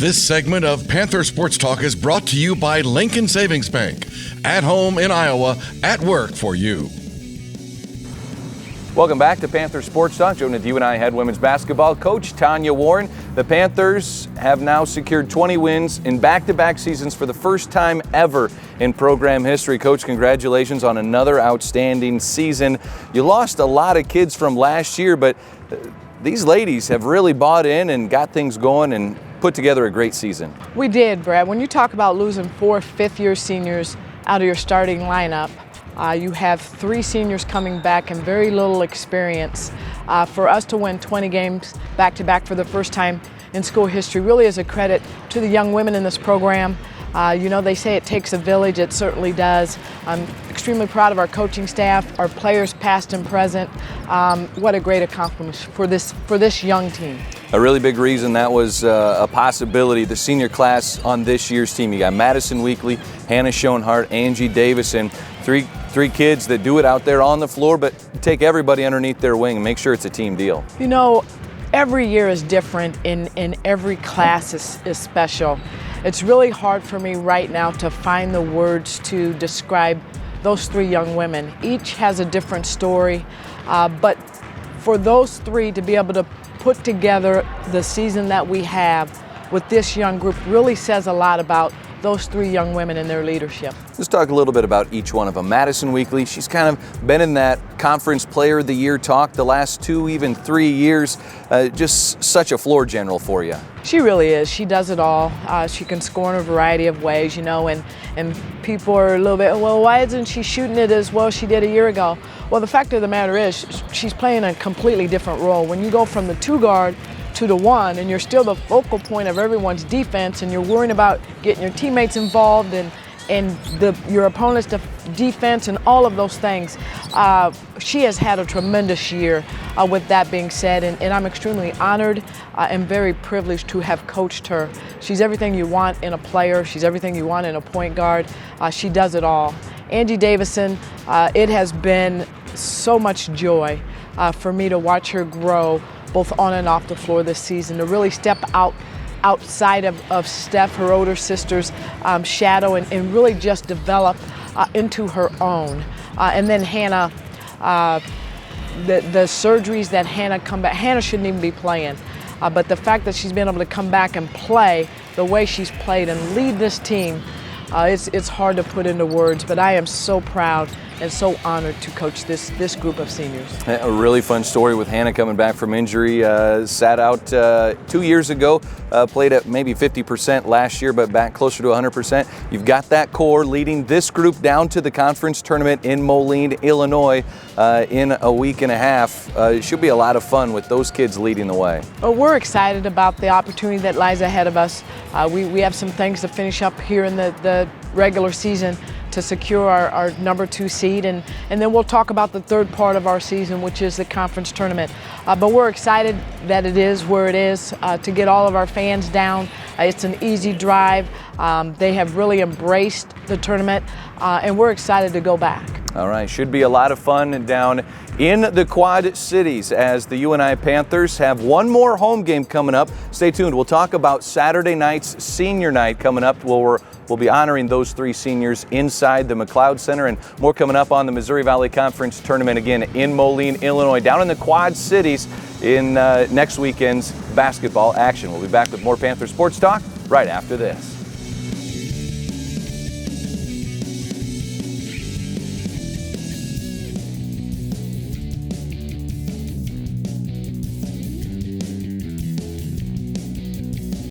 This segment of Panther Sports Talk is brought to you by Lincoln Savings Bank. At home in Iowa, at work for you. Welcome back to Panther Sports Talk. Joined with UNI head women's basketball coach Tanya Warren. The Panthers have now secured 20 wins in back-to-back seasons for the first time ever in program history. Coach, congratulations on another outstanding season. You lost a lot of kids from last year, but these ladies have really bought in and got things going and put together a great season. We did, Brad. When you talk about losing 4 fifth-year seniors out of your starting lineup, you have 3 seniors coming back and very little experience. For us to win 20 games back-to-back for the first time in school history really is a credit to the young women in this program. You know, they say it takes a village. It certainly does. I'm extremely proud of our coaching staff, our players past and present. What a great accomplishment for this young team. A really big reason that was a possibility, the senior class on this year's team. You got Madison Weekly, Hannah Schoenhart, Angie Davison, three kids that do it out there on the floor, but take everybody underneath their wing and make sure it's a team deal. You know, every year is different and every class is special. It's really hard for me right now to find the words to describe those 3 young women. Each has a different story, but for those 3 to be able to put together the season that we have with this young group really says a lot about those 3 young women and their leadership. Let's talk a little bit about each one of them. Madison Weekly, she's kind of been in that Conference Player of the Year talk the last 2, even 3 years. Just such a floor general for you. She really is. She does it all. She can score in a variety of ways, you know, and people are a little bit, well, why isn't she shooting it as well as she did a year ago? Well, the fact of the matter is she's playing a completely different role. When you go from the 2 guard to the 1 and you're still the focal point of everyone's defense and you're worrying about getting your teammates involved and your opponent's defense and all of those things. She has had a tremendous year with that being said, and I'm extremely honored and very privileged to have coached her. She's everything you want in a player. She's everything you want in a point guard. She does it all. Angie Davison, it has been so much joy for me to watch her grow both on and off the floor this season, to really step outside of Steph, her older sister's shadow, and really just develop into her own. And then Hannah, the surgeries that Hannah come back, Hannah shouldn't even be playing, but the fact that she's been able to come back and play the way she's played and lead this team, it's hard to put into words, but I am so proud and so honored to coach this group of seniors. A really fun story with Hannah coming back from injury. Sat out 2 years ago, played at maybe 50% last year, but back closer to 100%. You've got that core leading this group down to the conference tournament in Moline, Illinois in a week and a half. It should be a lot of fun with those kids leading the way. Well, we're excited about the opportunity that lies ahead of us. We have some things to finish up here in the regular season to secure our number 2 seed, and then we'll talk about the third part of our season, which is the conference tournament. But we're excited that it is where it is, to get all of our fans down. It's an easy drive. They have really embraced the tournament, and we're excited to go back. All right, should be a lot of fun down in the Quad Cities as the UNI Panthers have one more home game coming up. Stay tuned. We'll talk about Saturday night's senior night coming up. We'll be honoring those 3 seniors inside the McLeod Center, and more coming up on the Missouri Valley Conference Tournament again in Moline, Illinois, down in the Quad Cities in next weekend's basketball action. We'll be back with more Panther Sports Talk right after this.